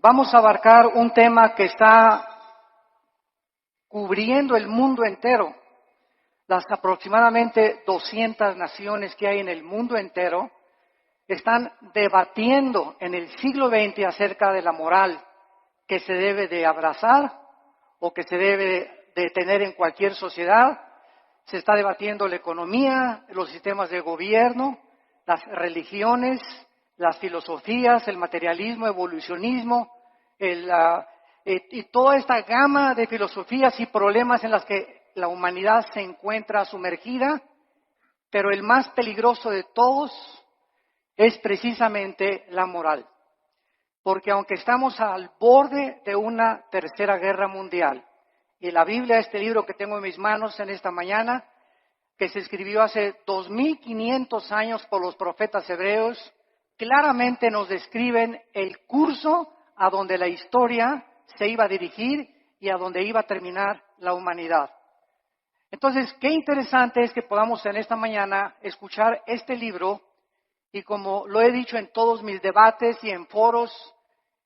Vamos a abarcar un tema que está cubriendo el mundo entero. Las aproximadamente 200 naciones que hay en el mundo entero están debatiendo en el siglo XX acerca de la moral que se debe de abrazar o que se debe de tener en cualquier sociedad. Se está debatiendo la economía, los sistemas de gobierno, las religiones, las filosofías, el materialismo, evolucionismo, y toda esta gama de filosofías y problemas en las que la humanidad se encuentra sumergida, pero el más peligroso de todos es precisamente la moral. Porque aunque estamos al borde de una tercera guerra mundial, y la Biblia, este libro que tengo en mis manos en esta mañana, que se escribió hace 2500 años por los profetas hebreos, claramente nos describen el curso a donde la historia se iba a dirigir y a donde iba a terminar la humanidad. Entonces, qué interesante es que podamos en esta mañana escuchar este libro, y como lo he dicho en todos mis debates y en foros,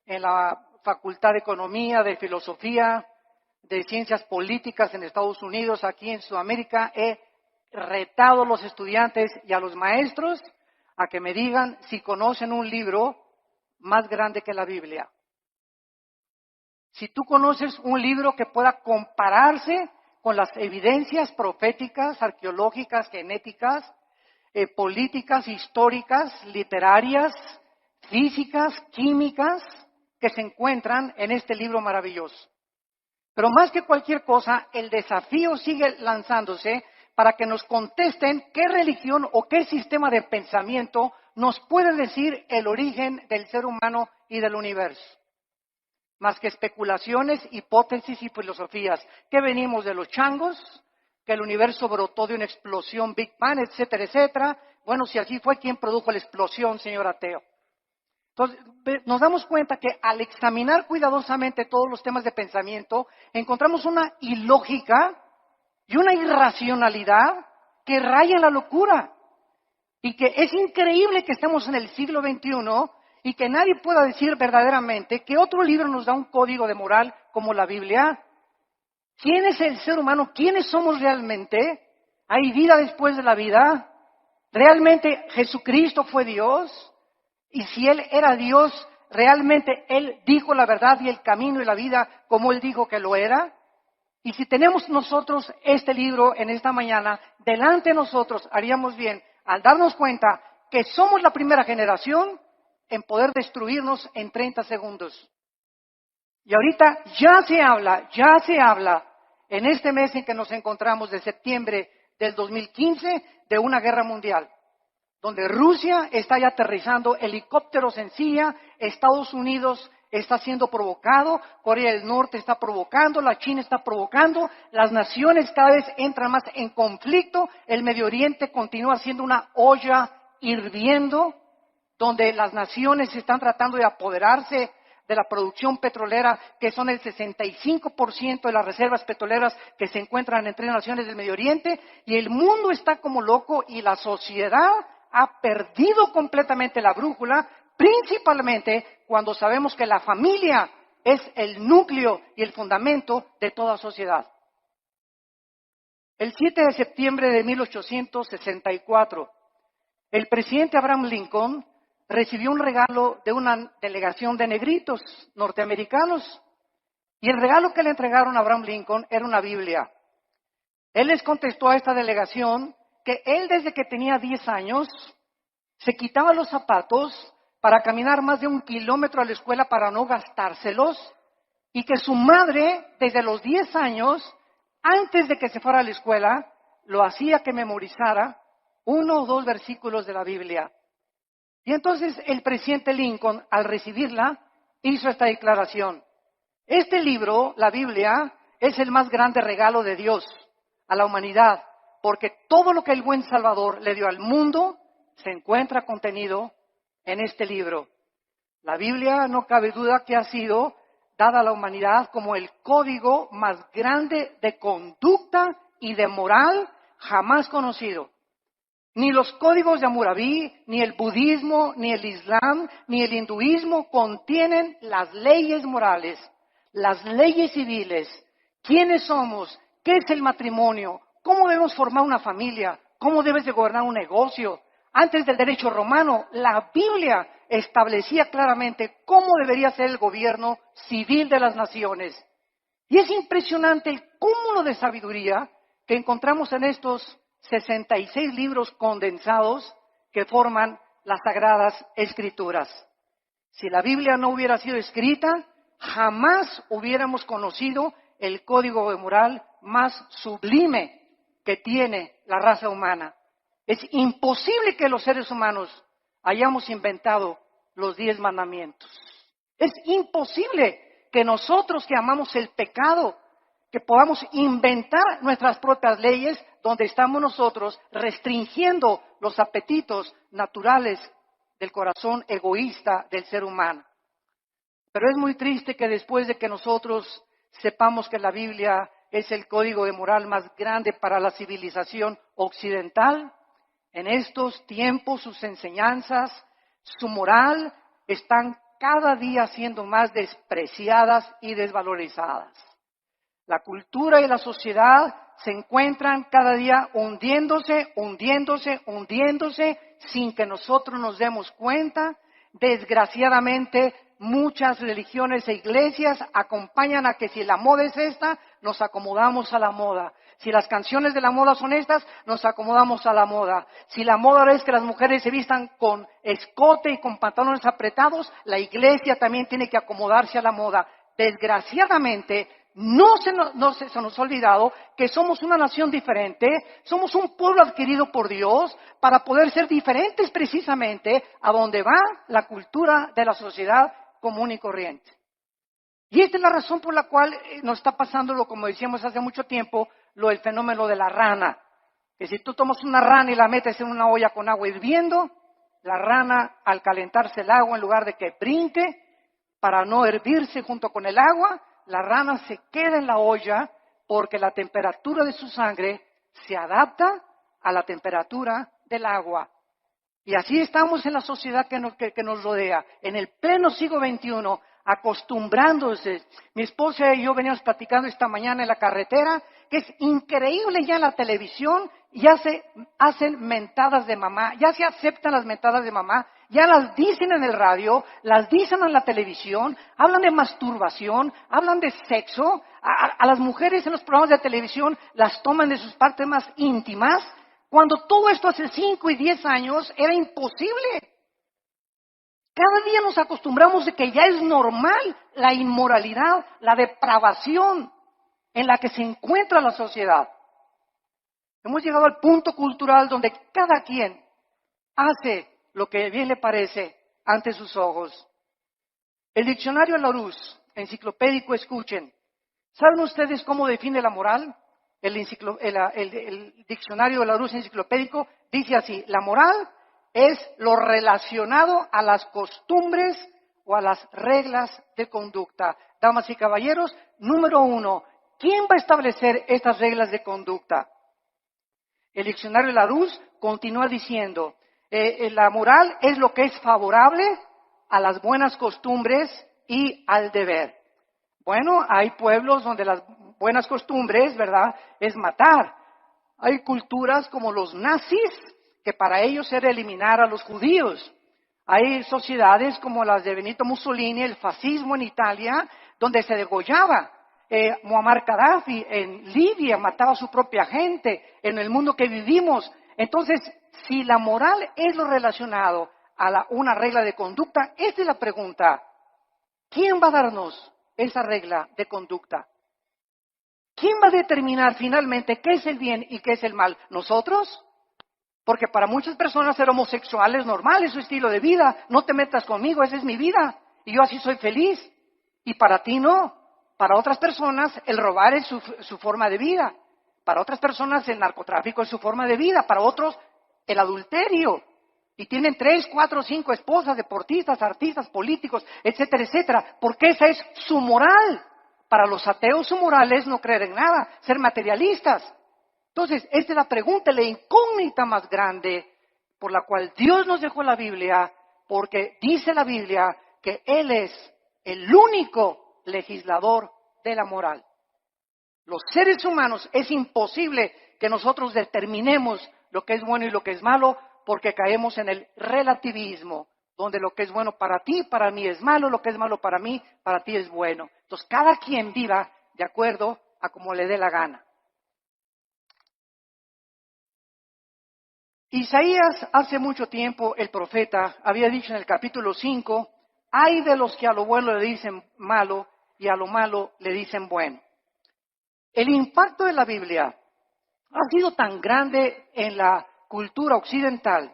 en la Facultad de Economía, de Filosofía, de Ciencias Políticas en Estados Unidos, aquí en Sudamérica, he retado a los estudiantes y a los maestros a que me digan si conocen un libro más grande que la Biblia. Si tú conoces un libro que pueda compararse con las evidencias proféticas, arqueológicas, genéticas, políticas, históricas, literarias, físicas, químicas, que se encuentran en este libro maravilloso. Pero más que cualquier cosa, el desafío sigue lanzándose para que nos contesten qué religión o qué sistema de pensamiento nos puede decir el origen del ser humano y del universo. Más que especulaciones, hipótesis y filosofías. ¿Qué venimos de los changos? Que el universo brotó de una explosión Big Bang, etcétera, etcétera. Bueno, si así fue, ¿quién produjo la explosión, señor ateo? Entonces, nos damos cuenta que al examinar cuidadosamente todos los temas de pensamiento, encontramos una ilógica y una irracionalidad que raya en la locura. Y que es increíble que estemos en el siglo XXI y que nadie pueda decir verdaderamente que otro libro nos da un código de moral como la Biblia. ¿Quién es el ser humano? ¿Quiénes somos realmente? ¿Hay vida después de la vida? ¿Realmente Jesucristo fue Dios? Y si Él era Dios, ¿realmente Él dijo la verdad y el camino y la vida como Él dijo que lo era? Y si tenemos nosotros este libro en esta mañana, delante de nosotros haríamos bien al darnos cuenta que somos la primera generación en poder destruirnos en 30 segundos. Y ahorita ya se habla en este mes en que nos encontramos de septiembre del 2015 de una guerra mundial, donde Rusia está ya aterrizando helicópteros en Siria, Estados Unidos está siendo provocado, Corea del Norte está provocando, la China está provocando, las naciones cada vez entran más en conflicto, el Medio Oriente continúa siendo una olla hirviendo, donde las naciones están tratando de apoderarse de la producción petrolera, que son el 65% de las reservas petroleras que se encuentran en 3 naciones del Medio Oriente, y el mundo está como loco y la sociedad ha perdido completamente la brújula, principalmente cuando sabemos que la familia es el núcleo y el fundamento de toda sociedad. El 7 de septiembre de 1864, el presidente Abraham Lincoln recibió un regalo de una delegación de negritos norteamericanos, y el regalo que le entregaron a Abraham Lincoln era una Biblia. Él les contestó a esta delegación que él desde que tenía 10 años se quitaba los zapatos para caminar más de 1 kilómetro a la escuela para no gastárselos, y que su madre desde los 10 años, antes de que se fuera a la escuela, lo hacía que memorizara 1 o 2 versículos de la Biblia. Y entonces el presidente Lincoln, al recibirla, hizo esta declaración: este libro, la Biblia, es el más grande regalo de Dios a la humanidad, porque todo lo que el buen Salvador le dio al mundo se encuentra contenido en este libro. La Biblia, no cabe duda que ha sido dada a la humanidad como el código más grande de conducta y de moral jamás conocido. Ni los códigos de Hammurabi, ni el budismo, ni el islam, ni el hinduismo contienen las leyes morales, las leyes civiles. ¿Quiénes somos? ¿Qué es el matrimonio? ¿Cómo debemos formar una familia? ¿Cómo debes de gobernar un negocio? Antes del derecho romano, la Biblia establecía claramente cómo debería ser el gobierno civil de las naciones. Y es impresionante el cúmulo de sabiduría que encontramos en estos 66 libros condensados que forman las Sagradas Escrituras. Si la Biblia no hubiera sido escrita, jamás hubiéramos conocido el código de moral más sublime que tiene la raza humana. Es imposible que los seres humanos hayamos inventado los 10 mandamientos. Es imposible que nosotros que amamos el pecado, que podamos inventar nuestras propias leyes donde estamos nosotros restringiendo los apetitos naturales del corazón egoísta del ser humano. Pero es muy triste que después de que nosotros sepamos que la Biblia es el código de moral más grande para la civilización occidental, en estos tiempos sus enseñanzas, su moral, están cada día siendo más despreciadas y desvalorizadas. La cultura y la sociedad se encuentran cada día hundiéndose sin que nosotros nos demos cuenta. Desgraciadamente, muchas religiones e iglesias acompañan a que si la moda es esta, nos acomodamos a la moda. Si las canciones de la moda son estas, nos acomodamos a la moda. Si la moda es que las mujeres se vistan con escote y con pantalones apretados, la iglesia también tiene que acomodarse a la moda. Desgraciadamente, no se nos ha olvidado que somos una nación diferente, somos un pueblo adquirido por Dios para poder ser diferentes precisamente a donde va la cultura de la sociedad común y corriente. Y esta es la razón por la cual nos está pasando, como decíamos hace mucho tiempo, el fenómeno de la rana. Que si tú tomas una rana y la metes en una olla con agua hirviendo, la rana al calentarse el agua, en lugar de que brinque para no hervirse junto con el agua, la rana se queda en la olla porque la temperatura de su sangre se adapta a la temperatura del agua. Y así estamos en la sociedad que nos rodea, en el pleno siglo XXI, acostumbrándose. Mi esposa y yo veníamos platicando esta mañana en la carretera, que es increíble ya en la televisión, ya se hacen mentadas de mamá, ya se aceptan las mentadas de mamá, ya las dicen en el radio, las dicen en la televisión, hablan de masturbación, hablan de sexo, a las mujeres en los programas de televisión las toman de sus partes más íntimas, cuando todo esto hace 5 y 10 años era imposible. Cada día nos acostumbramos de que ya es normal la inmoralidad, la depravación en la que se encuentra la sociedad. Hemos llegado al punto cultural donde cada quien hace lo que bien le parece ante sus ojos. El diccionario Larousse, enciclopédico, escuchen. ¿Saben ustedes cómo define la moral? El diccionario de Larousse enciclopédico dice así: la moral es lo relacionado a las costumbres o a las reglas de conducta. Damas y caballeros, número 1, ¿quién va a establecer estas reglas de conducta? El diccionario Larousse continúa diciendo, la moral es lo que es favorable a las buenas costumbres y al deber. Bueno, hay pueblos donde las buenas costumbres, ¿verdad?, es matar. Hay culturas como los nazis, que para ellos era eliminar a los judíos. Hay sociedades como las de Benito Mussolini, el fascismo en Italia, donde se degollaba. Muammar Gaddafi en Libia mataba a su propia gente, en el mundo que vivimos. Entonces, si la moral es lo relacionado a una regla de conducta, esta es la pregunta: ¿quién va a darnos esa regla de conducta? ¿Quién va a determinar finalmente qué es el bien y qué es el mal? ¿Nosotros? Porque para muchas personas ser homosexual es normal, es su estilo de vida. No te metas conmigo, esa es mi vida y yo así soy feliz. Y para ti no. Para otras personas el robar es su forma de vida. Para otras personas el narcotráfico es su forma de vida. Para otros el adulterio. Y tienen 3, 4, 5 esposas, deportistas, artistas, políticos, etcétera, etcétera. Porque esa es su moral. Para los ateos su moral es no creer en nada, ser materialistas. Entonces, esta es la pregunta, la incógnita más grande por la cual Dios nos dejó la Biblia, porque dice la Biblia que Él es el único legislador de la moral. Los seres humanos es imposible que nosotros determinemos lo que es bueno y lo que es malo, porque caemos en el relativismo, donde lo que es bueno para ti, para mí es malo, lo que es malo para mí, para ti es bueno. Entonces, cada quien viva de acuerdo a como le dé la gana. Isaías, hace mucho tiempo, el profeta, había dicho en el capítulo 5, hay de los que a lo bueno le dicen malo y a lo malo le dicen bueno. El impacto de la Biblia ha sido tan grande en la cultura occidental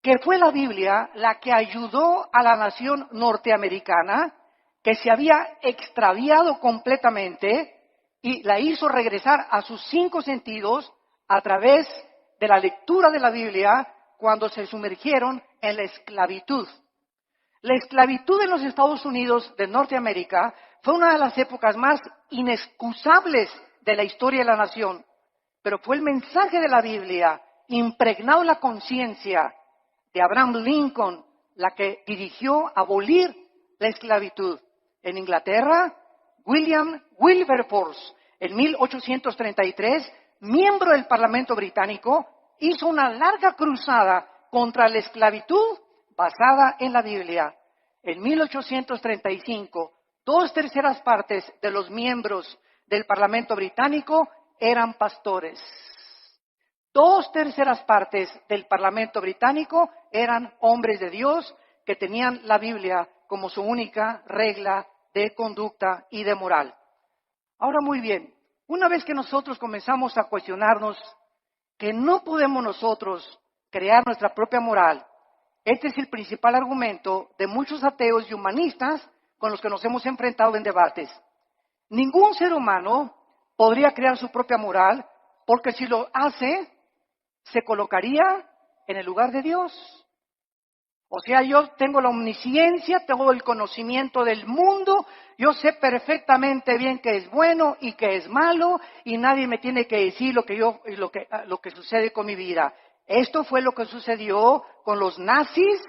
que fue la Biblia la que ayudó a la nación norteamericana que se había extraviado completamente y la hizo regresar a sus 5 sentidos a través de la lectura de la Biblia cuando se sumergieron en la esclavitud. La esclavitud en los Estados Unidos de Norteamérica fue una de las épocas más inexcusables de la historia de la nación, pero fue el mensaje de la Biblia impregnado en la conciencia de Abraham Lincoln la que dirigió abolir la esclavitud. En Inglaterra, William Wilberforce, en 1833, miembro del Parlamento británico, hizo una larga cruzada contra la esclavitud basada en la Biblia. En 1835, 2/3 partes de los miembros del Parlamento británico eran pastores. 2/3 partes del Parlamento británico eran hombres de Dios que tenían la Biblia como su única regla de conducta y de moral. Ahora muy bien, una vez que nosotros comenzamos a cuestionarnos que no podemos nosotros crear nuestra propia moral, este es el principal argumento de muchos ateos y humanistas con los que nos hemos enfrentado en debates. Ningún ser humano podría crear su propia moral porque si lo hace, se colocaría en el lugar de Dios. O sea, yo tengo la omnisciencia, tengo el conocimiento del mundo, yo sé perfectamente bien qué es bueno y qué es malo, y nadie me tiene que decir lo que sucede con mi vida. Esto fue lo que sucedió con los nazis,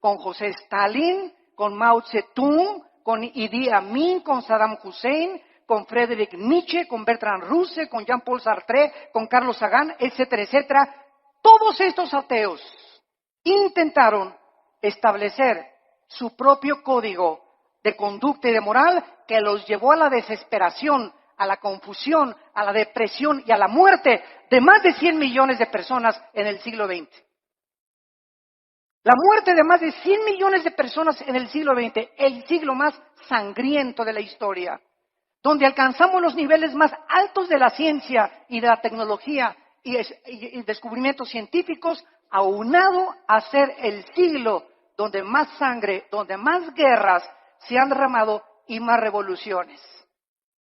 con José Stalin, con Mao Zedong, con Idi Amin, con Saddam Hussein, con Friedrich Nietzsche, con Bertrand Russell, con Jean-Paul Sartre, con Carlos Sagan, etcétera, etcétera. Todos estos ateos intentaron establecer su propio código de conducta y de moral que los llevó a la desesperación, a la confusión, a la depresión y a la muerte de más de 100 millones de personas en el siglo XX. La muerte de más de 100 millones de personas en el siglo XX, el siglo más sangriento de la historia, donde alcanzamos los niveles más altos de la ciencia y de la tecnología y descubrimientos científicos, aunado a ser el siglo donde más sangre, donde más guerras se han derramado y más revoluciones.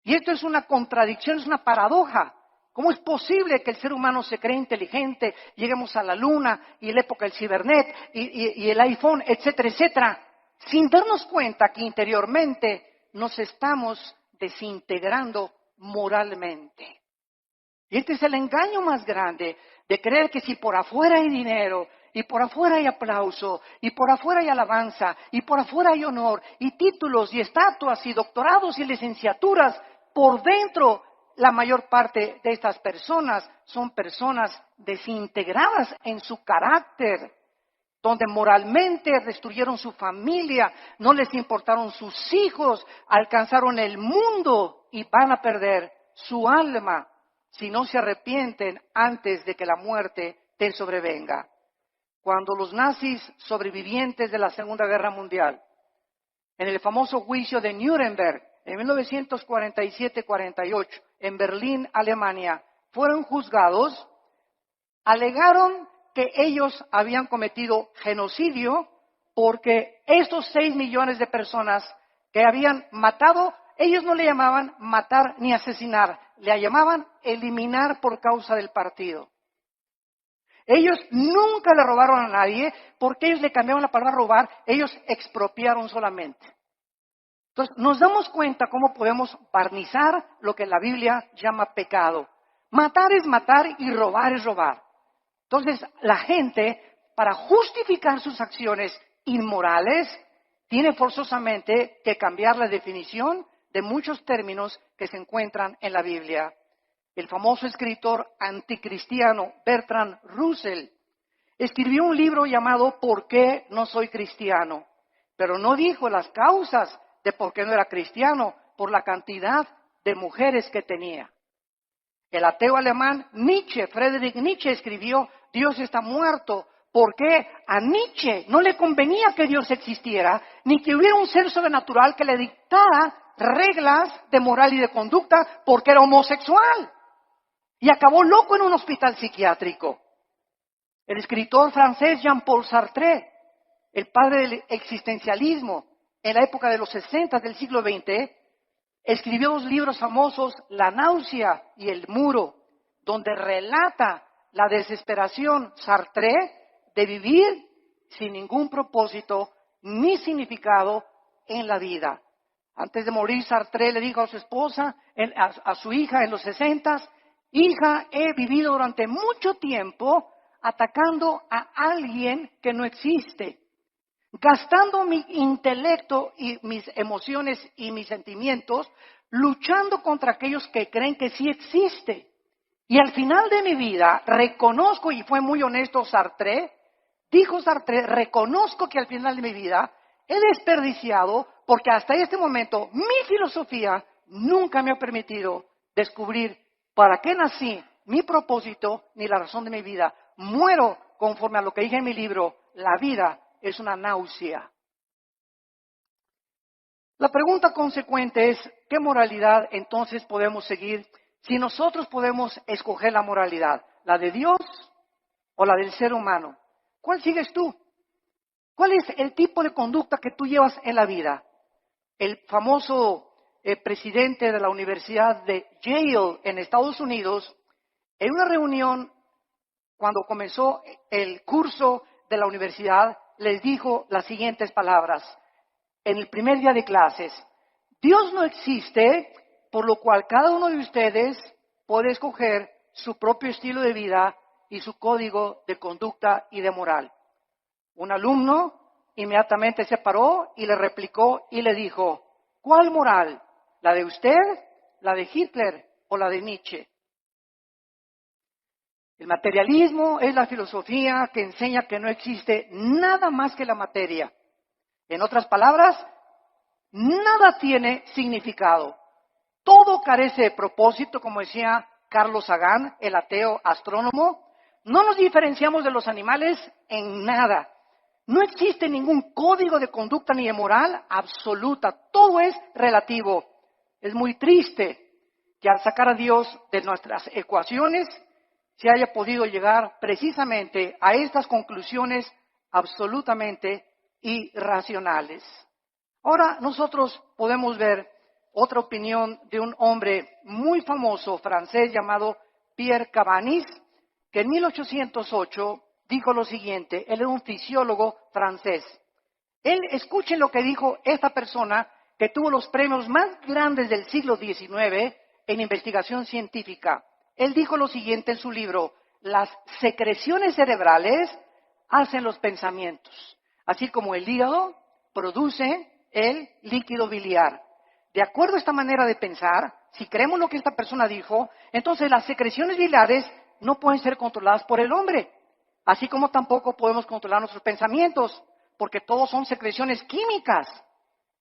Y esto es una contradicción, es una paradoja. ¿Cómo es posible que el ser humano se cree inteligente, lleguemos a la luna y la época del cibernet y el iPhone, etcétera, etcétera, sin darnos cuenta que interiormente nos estamos desintegrando moralmente? Y este es el engaño más grande de creer que si por afuera hay dinero, y por afuera hay aplauso, y por afuera hay alabanza, y por afuera hay honor, y títulos, y estatuas, y doctorados, y licenciaturas, por dentro la mayor parte de estas personas son personas desintegradas en su carácter, donde moralmente destruyeron su familia, no les importaron sus hijos, alcanzaron el mundo y van a perder su alma si no se arrepienten antes de que la muerte te sobrevenga. Cuando los nazis sobrevivientes de la Segunda Guerra Mundial, en el famoso juicio de Nuremberg, en 1947-48, en Berlín, Alemania, fueron juzgados, alegaron que ellos habían cometido genocidio porque estos 6 millones de personas que habían matado, ellos no le llamaban matar ni asesinar, le llamaban eliminar por causa del partido. Ellos nunca le robaron a nadie porque ellos le cambiaron la palabra robar, ellos expropiaron solamente. Entonces, nos damos cuenta cómo podemos barnizar lo que la Biblia llama pecado. Matar es matar y robar es robar. Entonces, la gente, para justificar sus acciones inmorales, tiene forzosamente que cambiar la definición de muchos términos que se encuentran en la Biblia. El famoso escritor anticristiano Bertrand Russell escribió un libro llamado ¿Por qué no soy cristiano? Pero no dijo las causas de por qué no era cristiano, por la cantidad de mujeres que tenía. El ateo alemán Nietzsche, Friedrich Nietzsche, escribió Dios está muerto, porque a Nietzsche no le convenía que Dios existiera, ni que hubiera un ser sobrenatural que le dictara reglas de moral y de conducta porque era homosexual. Y acabó loco en un hospital psiquiátrico. El escritor francés Jean-Paul Sartre, el padre del existencialismo, en la época de los 60 del siglo XX, escribió dos libros famosos, La náusea y El muro, donde relata la desesperación Sartre de vivir sin ningún propósito ni significado en la vida. Antes de morir, Sartre le dijo a su esposa, a su hija en los 60, hija, he vivido durante mucho tiempo atacando a alguien que no existe, gastando mi intelecto y mis emociones y mis sentimientos, luchando contra aquellos que creen que sí existe. Y al final de mi vida, reconozco, y fue muy honesto Sartre, dijo Sartre, reconozco que al final de mi vida he desperdiciado, porque hasta este momento mi filosofía nunca me ha permitido descubrir para qué nací, mi propósito, ni la razón de mi vida. Muero conforme a lo que dije en mi libro, la vida es una náusea. La pregunta consecuente es, ¿qué moralidad entonces podemos seguir si nosotros podemos escoger la moralidad? ¿La de Dios o la del ser humano? ¿Cuál sigues tú? ¿Cuál es el tipo de conducta que tú llevas en la vida? El famoso presidente de la Universidad de Yale en Estados Unidos, en una reunión cuando comenzó el curso de la universidad, les dijo las siguientes palabras. En el primer día de clases, Dios no existe, por lo cual cada uno de ustedes puede escoger su propio estilo de vida y su código de conducta y de moral. Un alumno inmediatamente se paró y le replicó y le dijo, ¿cuál moral? ¿La de usted, la de Hitler o la de Nietzsche? El materialismo es la filosofía que enseña que no existe nada más que la materia. En otras palabras, nada tiene significado. Todo carece de propósito, como decía Carlos Sagan, el ateo astrónomo. No nos diferenciamos de los animales en nada. No existe ningún código de conducta ni de moral absoluta. Todo es relativo. Es muy triste que al sacar a Dios de nuestras ecuaciones se haya podido llegar precisamente a estas conclusiones absolutamente irracionales. Ahora nosotros podemos ver otra opinión de un hombre muy famoso francés llamado Pierre Cabanis, que en 1808 dijo lo siguiente. Él era un fisiólogo francés. Escuchen lo que dijo esta persona que tuvo los premios más grandes del siglo XIX en investigación científica. Él dijo lo siguiente en su libro, las secreciones cerebrales hacen los pensamientos, así como el hígado produce el líquido biliar. De acuerdo a esta manera de pensar, si creemos lo que esta persona dijo, entonces las secreciones biliares no pueden ser controladas por el hombre, así como tampoco podemos controlar nuestros pensamientos, porque todos son secreciones químicas.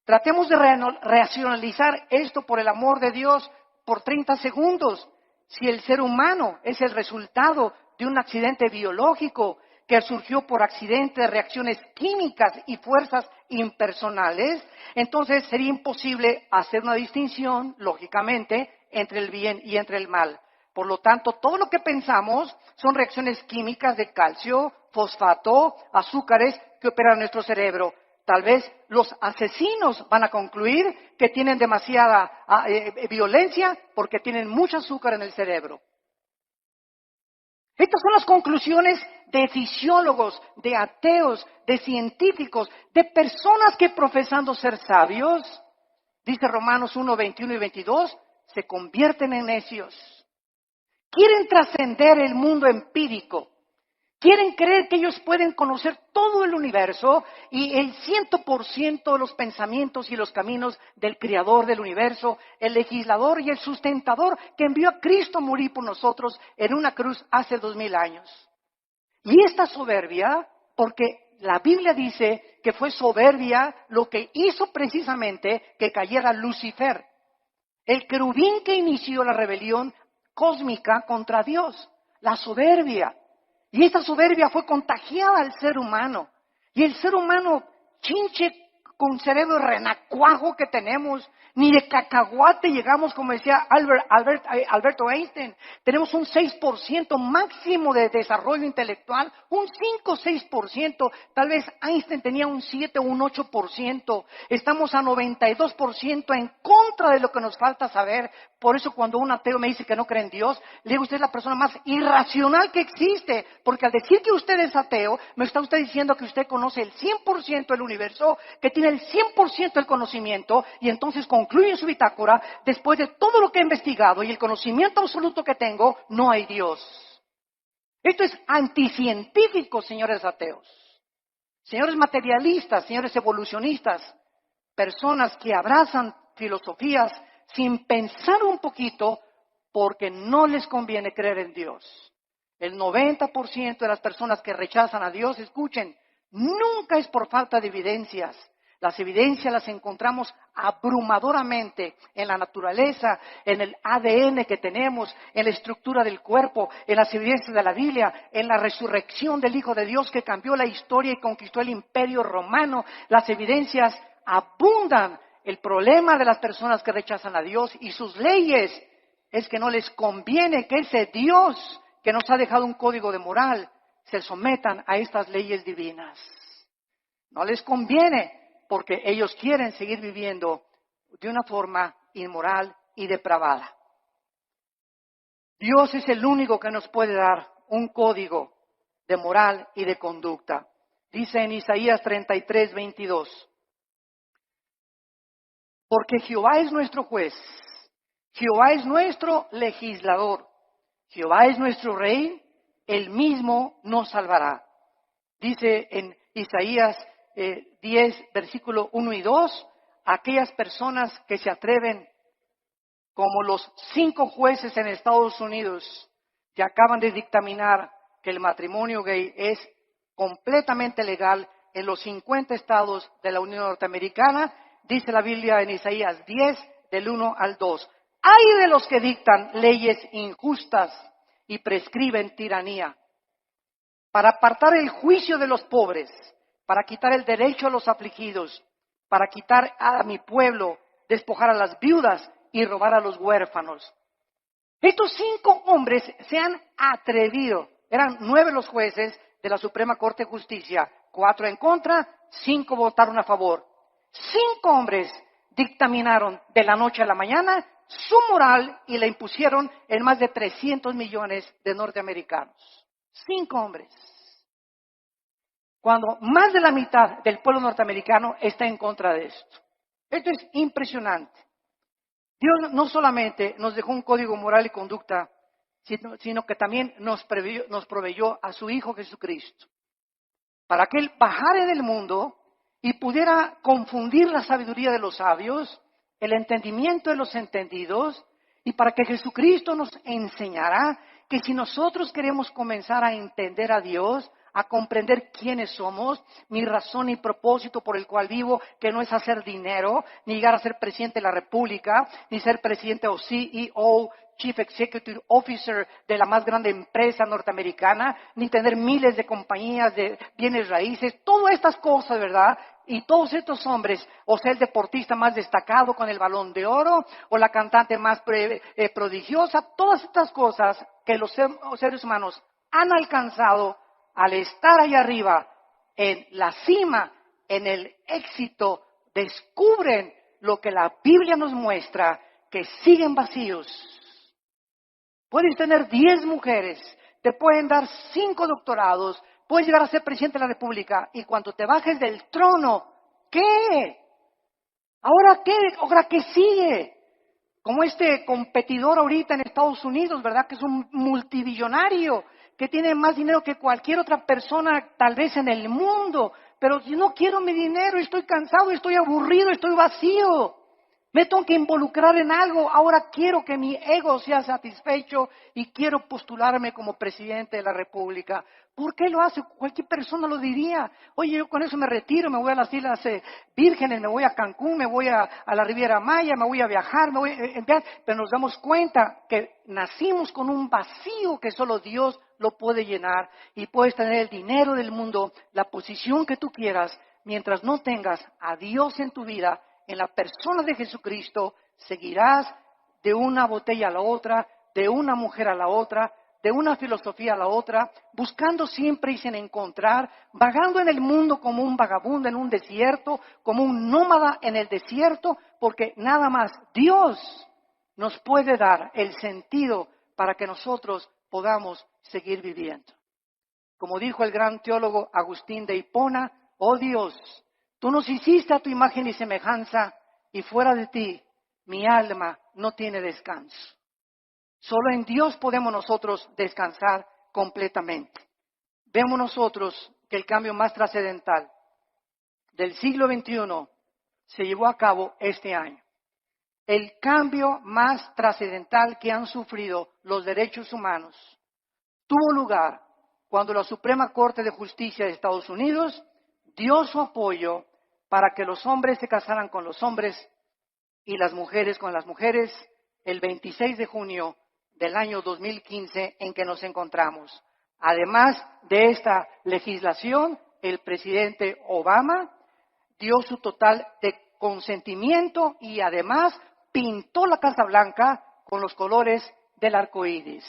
Tratemos de racionalizar esto por el amor de Dios por 30 segundos. Si el ser humano es el resultado de un accidente biológico que surgió por accidente de reacciones químicas y fuerzas impersonales, entonces sería imposible hacer una distinción, lógicamente, entre el bien y entre el mal. Por lo tanto, todo lo que pensamos son reacciones químicas de calcio, fosfato, azúcares que operan en nuestro cerebro. Tal vez los asesinos van a concluir que tienen demasiada violencia porque tienen mucho azúcar en el cerebro. Estas son las conclusiones de fisiólogos, de ateos, de científicos, de personas que profesando ser sabios, dice Romanos 1, 21 y 22, se convierten en necios. Quieren trascender el mundo empírico. Quieren creer que ellos pueden conocer todo el universo y el 100% de los pensamientos y los caminos del Creador del universo, el legislador y el sustentador que envió a Cristo a morir por nosotros en una cruz hace 2000 años. Y esta soberbia, porque la Biblia dice que fue soberbia lo que hizo precisamente que cayera Lucifer, el querubín que inició la rebelión cósmica contra Dios, la soberbia. Y esta soberbia fue contagiada al ser humano. Y el ser humano, chinche con cerebro renacuajo que tenemos, ni de cacahuate llegamos, como decía Alberto Einstein. Tenemos un 6% máximo de desarrollo intelectual, un 5 o 6%. Tal vez Einstein tenía un 7 o un 8%. Estamos a 92% en contra de lo que nos falta saber. Por eso cuando un ateo me dice que no cree en Dios, le digo, usted es la persona más irracional que existe. Porque al decir que usted es ateo, me está usted diciendo que usted conoce el 100% del universo, que tiene el 100% del conocimiento, y entonces concluye en su bitácora, después de todo lo que he investigado y el conocimiento absoluto que tengo, no hay Dios. Esto es anticientífico, señores ateos. Señores materialistas, señores evolucionistas, personas que abrazan filosofías sin pensar un poquito porque no les conviene creer en Dios. El 90% de las personas que rechazan a Dios, escuchen, nunca es por falta de evidencias. Las evidencias las encontramos abrumadoramente en la naturaleza, en el ADN que tenemos, en la estructura del cuerpo, en las evidencias de la Biblia, en la resurrección del Hijo de Dios que cambió la historia y conquistó el Imperio Romano. Las evidencias abundan. El problema de las personas que rechazan a Dios y sus leyes es que no les conviene que ese Dios que nos ha dejado un código de moral se sometan a estas leyes divinas. No les conviene porque ellos quieren seguir viviendo de una forma inmoral y depravada. Dios es el único que nos puede dar un código de moral y de conducta. Dice en Isaías 33:22. Porque Jehová es nuestro juez, Jehová es nuestro legislador, Jehová es nuestro rey, él mismo nos salvará. Dice en Isaías 10, versículo 1 y 2, aquellas personas que se atreven, como los 5 jueces en Estados Unidos, que acaban de dictaminar que el matrimonio gay es completamente legal en los 50 estados de la Unión Norteamericana, dice la Biblia en Isaías 10, del 1 al 2. ¡Ay de los que dictan leyes injustas y prescriben tiranía! Para apartar el juicio de los pobres, para quitar el derecho a los afligidos, para quitar a mi pueblo, despojar a las viudas y robar a los huérfanos. Estos 5 hombres se han atrevido, eran 9 los jueces de la Suprema Corte de Justicia, 4 en contra, 5 votaron a favor. 5 hombres dictaminaron de la noche a la mañana su moral y la impusieron en más de 300 millones de norteamericanos. 5 hombres. Cuando más de la mitad del pueblo norteamericano está en contra de esto. Esto es impresionante. Dios no solamente nos dejó un código moral y conducta, sino que también nos proveyó a su Hijo Jesucristo, para que Él bajara en el mundo y pudiera confundir la sabiduría de los sabios, el entendimiento de los entendidos, y para que Jesucristo nos enseñara que si nosotros queremos comenzar a entender a Dios, a comprender quiénes somos, mi razón y propósito por el cual vivo, que no es hacer dinero, ni llegar a ser presidente de la República, ni ser presidente o CEO, Chief Executive Officer de la más grande empresa norteamericana, ni tener miles de compañías de bienes raíces, todas estas cosas, ¿verdad? Y todos estos hombres, o sea, el deportista más destacado con el Balón de Oro, o la cantante más prodigiosa, todas estas cosas que los seres humanos han alcanzado al estar allá arriba, en la cima, en el éxito, descubren lo que la Biblia nos muestra, que siguen vacíos. Puedes tener 10 mujeres, te pueden dar 5 doctorados, puedes llegar a ser presidente de la República, y cuando te bajes del trono, ¿qué? ¿Ahora qué? ¿Ahora qué sigue? Como este competidor ahorita en Estados Unidos, ¿verdad? Que es un multimillonario, que tiene más dinero que cualquier otra persona tal vez en el mundo. Pero yo no quiero mi dinero, estoy cansado, estoy aburrido, estoy vacío. Me tengo que involucrar en algo. Ahora quiero que mi ego sea satisfecho y quiero postularme como presidente de la República. ¿Por qué lo hace? Cualquier persona lo diría. Oye, yo con eso me retiro, me voy a las Islas Vírgenes, me voy a Cancún, me voy a la Riviera Maya, me voy a viajar, me voy pero nos damos cuenta que nacimos con un vacío que solo Dios lo puede llenar. Y puedes tener el dinero del mundo, la posición que tú quieras, mientras no tengas a Dios en tu vida. En la persona de Jesucristo seguirás de una botella a la otra, de una mujer a la otra, de una filosofía a la otra, buscando siempre y sin encontrar, vagando en el mundo como un vagabundo en un desierto, como un nómada en el desierto, porque nada más Dios nos puede dar el sentido para que nosotros podamos seguir viviendo. Como dijo el gran teólogo Agustín de Hipona, oh Dios, tú nos hiciste a tu imagen y semejanza, y fuera de ti, mi alma no tiene descanso. Solo en Dios podemos nosotros descansar completamente. Vemos nosotros que el cambio más trascendental del siglo XXI se llevó a cabo este año. El cambio más trascendental que han sufrido los derechos humanos tuvo lugar cuando la Suprema Corte de Justicia de Estados Unidos dio su apoyo para que los hombres se casaran con los hombres y las mujeres con las mujeres el 26 de junio del año 2015 en que nos encontramos. Además de esta legislación, el presidente Obama dio su total de consentimiento y además pintó la Casa Blanca con los colores del arco iris.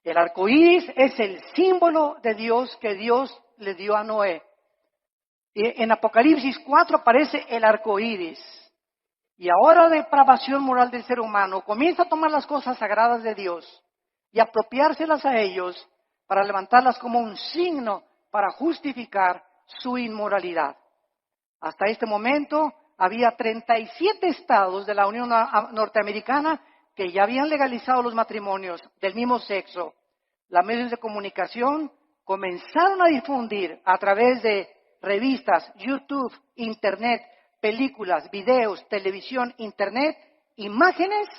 El arco iris es el símbolo de Dios que Dios le dio a Noé. Y en Apocalipsis 4 aparece el arco iris. Y ahora la depravación moral del ser humano comienza a tomar las cosas sagradas de Dios y apropiárselas a ellos para levantarlas como un signo para justificar su inmoralidad. Hasta este momento había 37 estados de la Unión Norteamericana que ya habían legalizado los matrimonios del mismo sexo. Los medios de comunicación comenzaron a difundir a través de revistas, YouTube, Internet, películas, videos, televisión, Internet, imágenes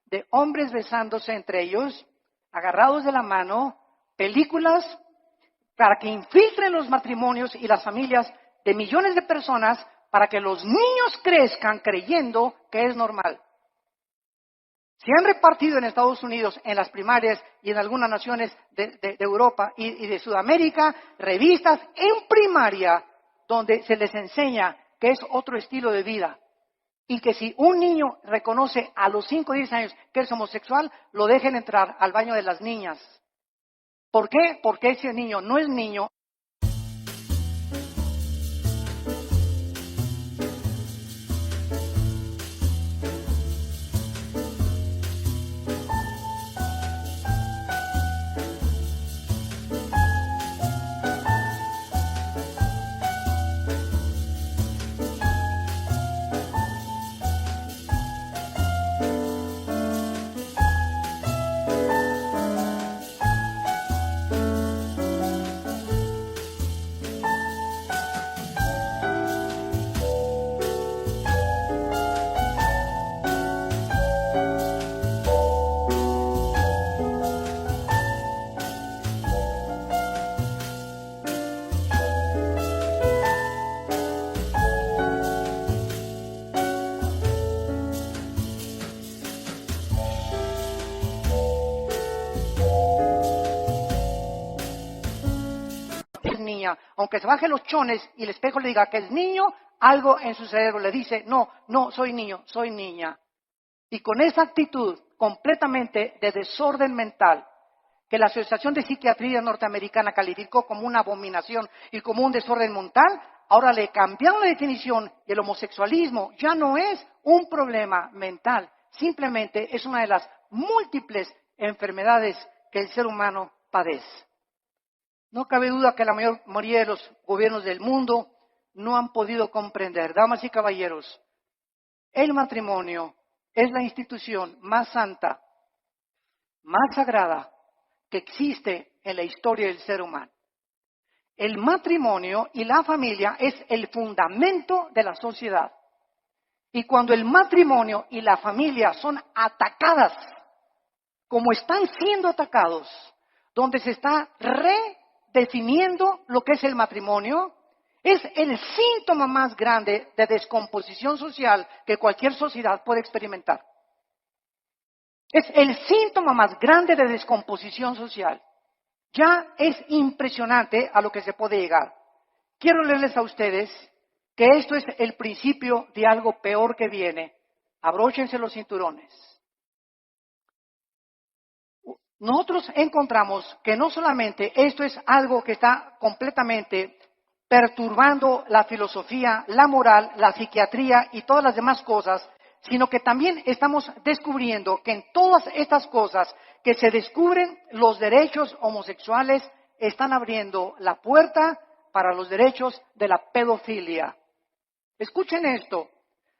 de hombres besándose entre ellos, agarrados de la mano, películas para que infiltren los matrimonios y las familias de millones de personas para que los niños crezcan creyendo que es normal. Se han repartido en Estados Unidos, en las primarias y en algunas naciones de Europa y de Sudamérica, revistas en primaria donde se les enseña que es otro estilo de vida. Y que si un niño reconoce a los 5 o 10 años que es homosexual, lo dejen entrar al baño de las niñas. ¿Por qué? Porque ese niño no es niño. Aunque se baje los chones y el espejo le diga que es niño, algo en su cerebro le dice, no, soy niño, soy niña. Y con esa actitud completamente de desorden mental, que la Asociación de Psiquiatría Norteamericana calificó como una abominación y como un desorden mental, ahora le cambiaron la definición y el homosexualismo ya no es un problema mental, simplemente es una de las múltiples enfermedades que el ser humano padece. No cabe duda que la mayoría de los gobiernos del mundo no han podido comprender, damas y caballeros, el matrimonio es la institución más santa, más sagrada que existe en la historia del ser humano. El matrimonio y la familia es el fundamento de la sociedad. Y cuando el matrimonio y la familia son atacadas, como están siendo atacados, donde se está redefiniendo lo que es el matrimonio, es el síntoma más grande de descomposición social que cualquier sociedad puede experimentar. Es el síntoma más grande de descomposición social. Ya es impresionante a lo que se puede llegar. Quiero leerles a ustedes que esto es el principio de algo peor que viene. Abróchense los cinturones. Nosotros encontramos que no solamente esto es algo que está completamente perturbando la filosofía, la moral, la psiquiatría y todas las demás cosas, sino que también estamos descubriendo que en todas estas cosas que se descubren, los derechos homosexuales están abriendo la puerta para los derechos de la pedofilia. Escuchen esto,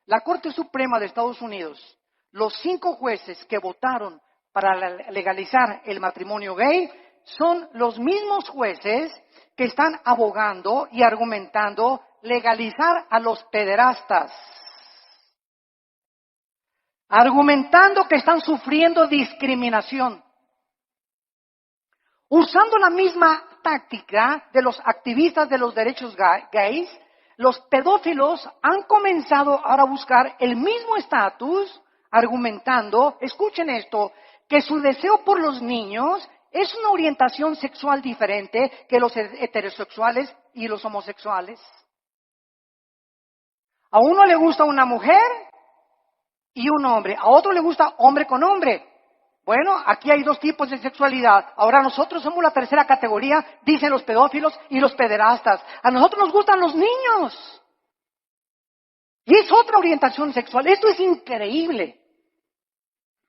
la Corte Suprema de Estados Unidos, los 5 jueces que votaron para legalizar el matrimonio gay son los mismos jueces que están abogando y argumentando legalizar a los pederastas, argumentando que están sufriendo discriminación, usando la misma táctica de los activistas de los derechos gays. Los pedófilos han comenzado ahora a buscar el mismo estatus, argumentando, escuchen esto, que su deseo por los niños es una orientación sexual diferente que los heterosexuales y los homosexuales. A uno le gusta una mujer y un hombre, a otro le gusta hombre con hombre. Bueno, aquí hay 2 tipos de sexualidad. Ahora nosotros somos la tercera categoría, dicen los pedófilos y los pederastas. A nosotros nos gustan los niños. Y es otra orientación sexual. Esto es increíble.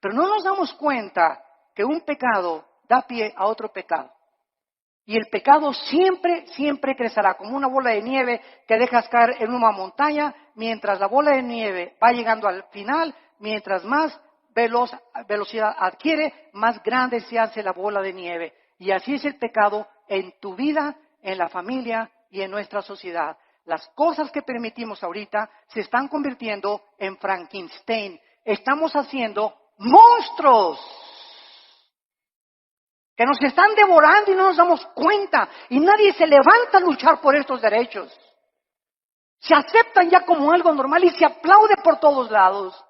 Pero no nos damos cuenta que un pecado da pie a otro pecado. Y el pecado siempre, siempre crecerá como una bola de nieve que dejas caer en una montaña, mientras la bola de nieve va llegando al final, mientras más velocidad adquiere, más grande se hace la bola de nieve. Y así es el pecado en tu vida, en la familia y en nuestra sociedad. Las cosas que permitimos ahorita se están convirtiendo en Frankenstein. Estamos haciendo monstruos que nos están devorando y no nos damos cuenta. Y nadie se levanta a luchar por estos derechos. Se aceptan ya como algo normal y se aplaude por todos lados.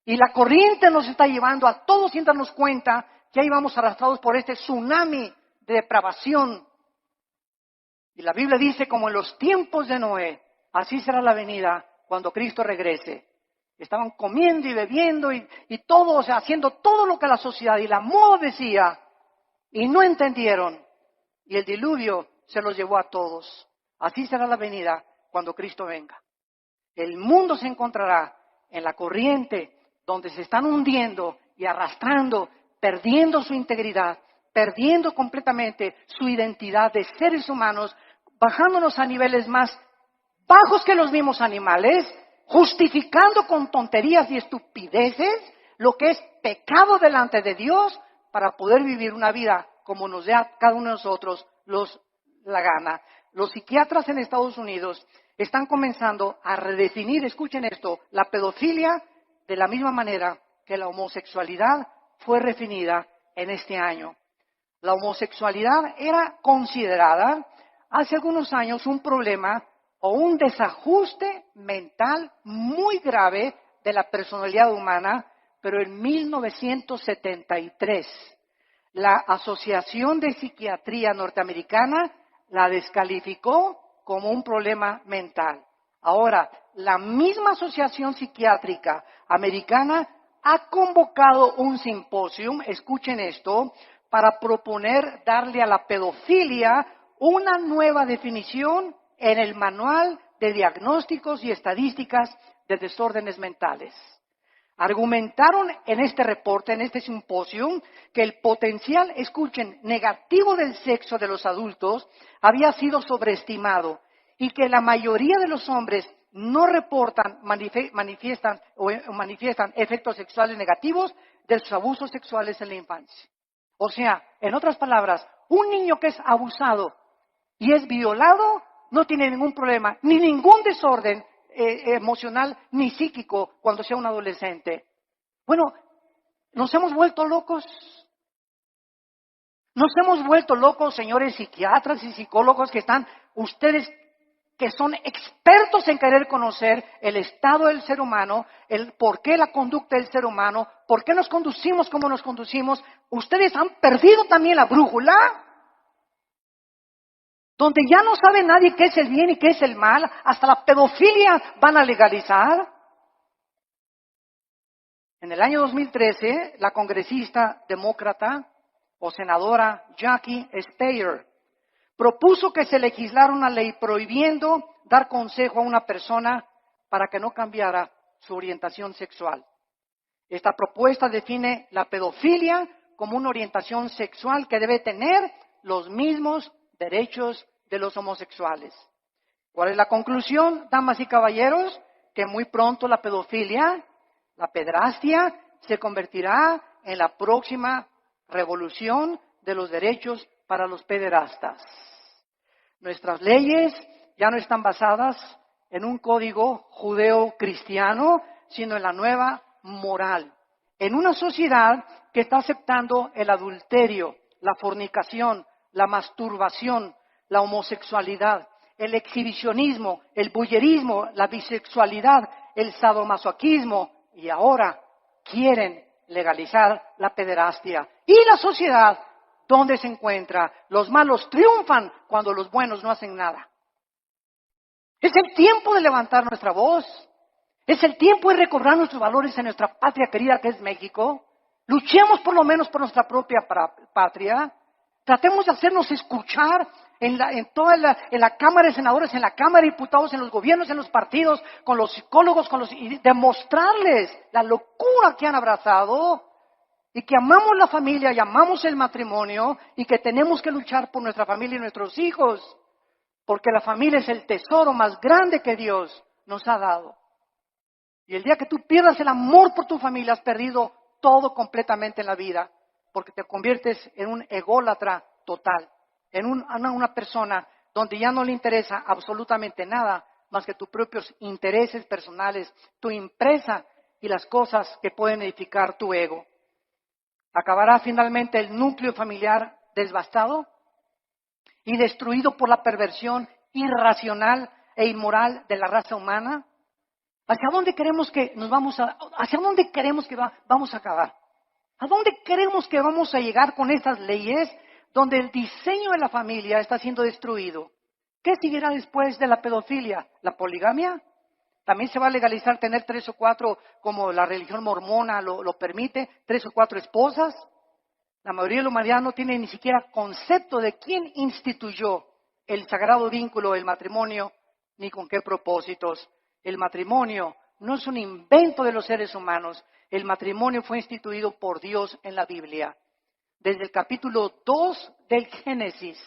Y la corriente nos está llevando a todos sin darnos cuenta que ahí vamos arrastrados por este tsunami de depravación. Y la Biblia dice, como en los tiempos de Noé, así será la venida cuando Cristo regrese. Estaban comiendo y bebiendo y todo, o sea, haciendo todo lo que la sociedad y la moda decía, y no entendieron. Y el diluvio se los llevó a todos. Así será la venida cuando Cristo venga. El mundo se encontrará en la corriente donde se están hundiendo y arrastrando, perdiendo su integridad, perdiendo completamente su identidad de seres humanos, bajándonos a niveles más bajos que los mismos animales, justificando con tonterías y estupideces lo que es pecado delante de Dios para poder vivir una vida como nos dé a cada uno de nosotros la gana. Los psiquiatras en Estados Unidos están comenzando a redefinir, escuchen esto, la pedofilia de la misma manera que la homosexualidad fue redefinida en este año. La homosexualidad era considerada hace algunos años un problema o un desajuste mental muy grave de la personalidad humana, pero en 1973 la Asociación de Psiquiatría Norteamericana la descalificó como un problema mental. Ahora, la misma Asociación Psiquiátrica Americana ha convocado un simposium, escuchen esto, para proponer darle a la pedofilia una nueva definición en el Manual de Diagnósticos y Estadísticas de Desórdenes Mentales. Argumentaron en este reporte, en este simposium, que el potencial, escuchen, negativo del sexo de los adultos había sido sobreestimado y que la mayoría de los hombres no reportan, manifiestan efectos sexuales negativos de sus abusos sexuales en la infancia. O sea, en otras palabras, un niño que es abusado y es violado no tiene ningún problema, ni ningún desorden emocional ni psíquico cuando sea un adolescente. Bueno, nos hemos vuelto locos. Nos hemos vuelto locos, señores psiquiatras y psicólogos que están, ustedes que son expertos en querer conocer el estado del ser humano, el por qué la conducta del ser humano, por qué nos conducimos como nos conducimos. Ustedes han perdido también la brújula, donde ya no sabe nadie qué es el bien y qué es el mal, hasta la pedofilia van a legalizar. En el año 2013, la congresista demócrata o senadora Jackie Speier propuso que se legislara una ley prohibiendo dar consejo a una persona para que no cambiara su orientación sexual. Esta propuesta define la pedofilia como una orientación sexual que debe tener los mismos derechos de los homosexuales. ¿Cuál es la conclusión, damas y caballeros? Que muy pronto la pedofilia, la pedrastia, se convertirá en la próxima revolución de los derechos para los pederastas. Nuestras leyes ya no están basadas en un código judeo-cristiano, sino en la nueva moral. En una sociedad que está aceptando el adulterio, la fornicación, la masturbación, la homosexualidad, el exhibicionismo, el voyerismo, la bisexualidad, el sadomasoquismo y ahora quieren legalizar la pederastia. Y la sociedad, ¿dónde se encuentra? Los malos triunfan cuando los buenos no hacen nada. Es el tiempo de levantar nuestra voz. Es el tiempo de recobrar nuestros valores en nuestra patria querida que es México. Luchemos por lo menos por nuestra propia patria. Tratemos de hacernos escuchar en la Cámara de Senadores, en la Cámara de Diputados, en los gobiernos, en los partidos, con los psicólogos, y demostrarles la locura que han abrazado y que amamos la familia y amamos el matrimonio y que tenemos que luchar por nuestra familia y nuestros hijos, porque la familia es el tesoro más grande que Dios nos ha dado. Y el día que tú pierdas el amor por tu familia, has perdido todo completamente en la vida, porque te conviertes en un ególatra total, en una persona donde ya no le interesa absolutamente nada más que tus propios intereses personales, tu empresa y las cosas que pueden edificar tu ego. Acabará finalmente el núcleo familiar devastado y destruido por la perversión irracional e inmoral de la raza humana. ¿Hacia dónde queremos que vamos a acabar? ¿A dónde queremos que vamos a llegar con estas leyes donde el diseño de la familia está siendo destruido? ¿Qué seguirá después de la pedofilia? ¿La poligamia? ¿También se va a legalizar tener 3 o 4, como la religión mormona lo permite, 3 o 4 esposas? La mayoría de la humanidad no tiene ni siquiera concepto de quién instituyó el sagrado vínculo del matrimonio, ni con qué propósitos. El matrimonio no es un invento de los seres humanos. El matrimonio fue instituido por Dios en la Biblia. Desde el capítulo 2 del Génesis,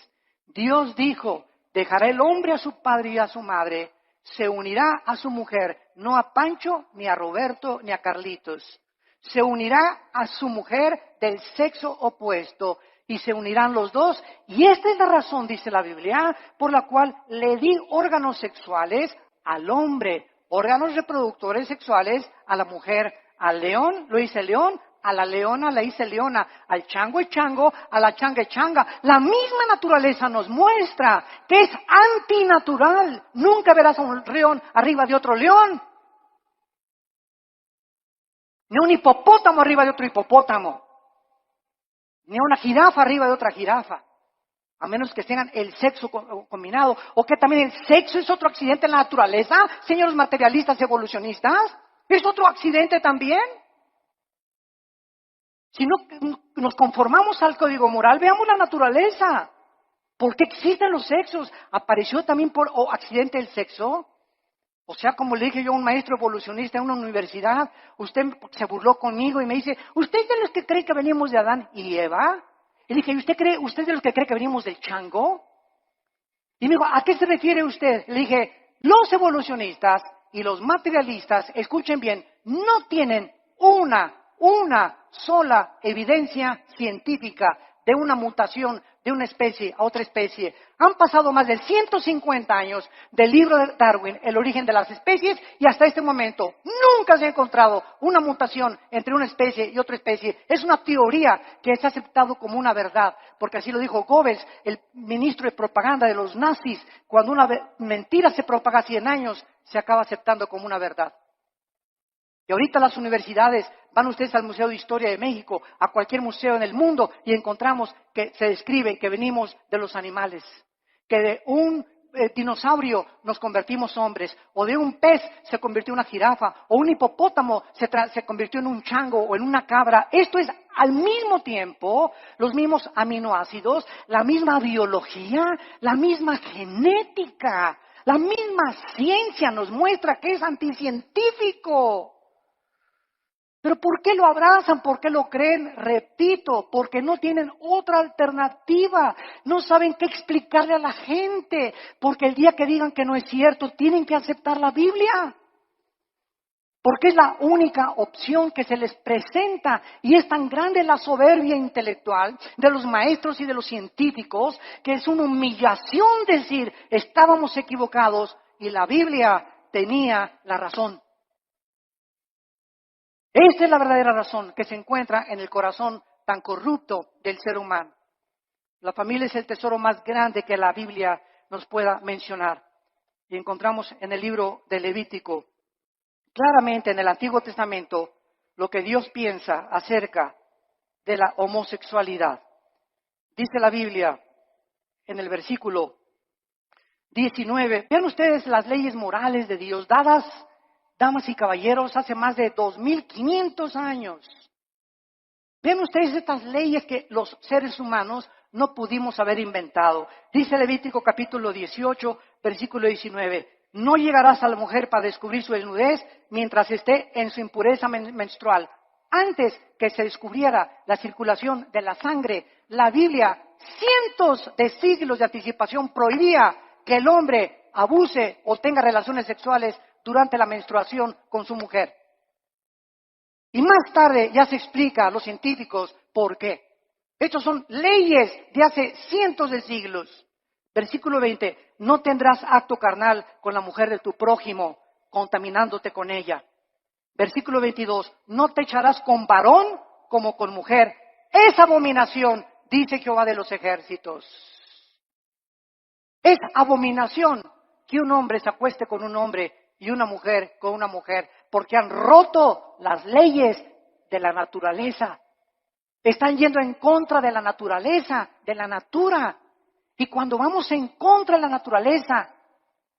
Dios dijo, dejará el hombre a su padre y a su madre, se unirá a su mujer, no a Pancho, ni a Roberto, ni a Carlitos. Se unirá a su mujer del sexo opuesto y se unirán los dos. Y esta es la razón, dice la Biblia, por la cual le di órganos sexuales al hombre, órganos reproductores sexuales a la mujer. Al león lo dice león, a la leona le dice leona, al chango es chango, a la changa es changa. La misma naturaleza nos muestra que es antinatural. Nunca verás a un león arriba de otro león, ni un hipopótamo arriba de otro hipopótamo, ni una jirafa arriba de otra jirafa, a menos que tengan el sexo combinado, o que también el sexo es otro accidente en la naturaleza, señores materialistas y evolucionistas. ¿Es otro accidente también? Si no nos conformamos al código moral, veamos la naturaleza. ¿Por qué existen los sexos? ¿Apareció también por accidente el sexo? O sea, como le dije yo a un maestro evolucionista en una universidad, usted se burló conmigo y me dice, ¿usted es de los que cree que venimos de Adán y Eva? Y le dije, ¿usted es de los que cree que venimos del chango? Y me dijo, ¿a qué se refiere usted? Le dije, los evolucionistas y los materialistas, escuchen bien, no tienen una sola evidencia científica de una mutación de una especie a otra especie. Han pasado más de 150 años del libro de Darwin, El origen de las especies, y hasta este momento nunca se ha encontrado una mutación entre una especie y otra especie. Es una teoría que es aceptado como una verdad, porque así lo dijo Goebbels, el ministro de propaganda de los nazis. Cuando una mentira se propaga 100 años, se acaba aceptando como una verdad. Y ahorita las universidades, van ustedes al Museo de Historia de México, a cualquier museo en el mundo, y encontramos que se describe que venimos de los animales, que de un dinosaurio nos convertimos hombres, o de un pez se convirtió en una jirafa, o un hipopótamo se convirtió en un chango o en una cabra. Esto es al mismo tiempo los mismos aminoácidos, la misma biología, la misma genética, la misma ciencia nos muestra que es anticientífico. Pero ¿por qué lo abrazan? ¿Por qué lo creen? Repito, porque no tienen otra alternativa. No saben qué explicarle a la gente. Porque el día que digan que no es cierto, tienen que aceptar la Biblia. Porque es la única opción que se les presenta. Y es tan grande la soberbia intelectual de los maestros y de los científicos que es una humillación decir, estábamos equivocados y la Biblia tenía la razón. Esta es la verdadera razón que se encuentra en el corazón tan corrupto del ser humano. La familia es el tesoro más grande que la Biblia nos pueda mencionar. Y encontramos en el libro de Levítico, claramente en el Antiguo Testamento, lo que Dios piensa acerca de la homosexualidad. Dice la Biblia en el versículo 19, vean ustedes las leyes morales de Dios dadas, damas y caballeros, hace más de 2500 años. Vean ustedes estas leyes que los seres humanos no pudimos haber inventado. Dice Levítico capítulo 18, versículo 19. No llegarás a la mujer para descubrir su desnudez mientras esté en su impureza menstrual. Antes que se descubriera la circulación de la sangre, la Biblia, cientos de siglos de anticipación, prohibía que el hombre abuse o tenga relaciones sexuales durante la menstruación con su mujer. Y más tarde ya se explica a los científicos por qué. Estos son leyes de hace cientos de siglos. Versículo 20, no tendrás acto carnal con la mujer de tu prójimo, contaminándote con ella. Versículo 22, no te echarás con varón como con mujer. Es abominación, dice Jehová de los ejércitos. Es abominación que un hombre se acueste con un hombre y una mujer con una mujer, porque han roto las leyes de la naturaleza. Están yendo en contra de la naturaleza, de la natura. Y cuando vamos en contra de la naturaleza,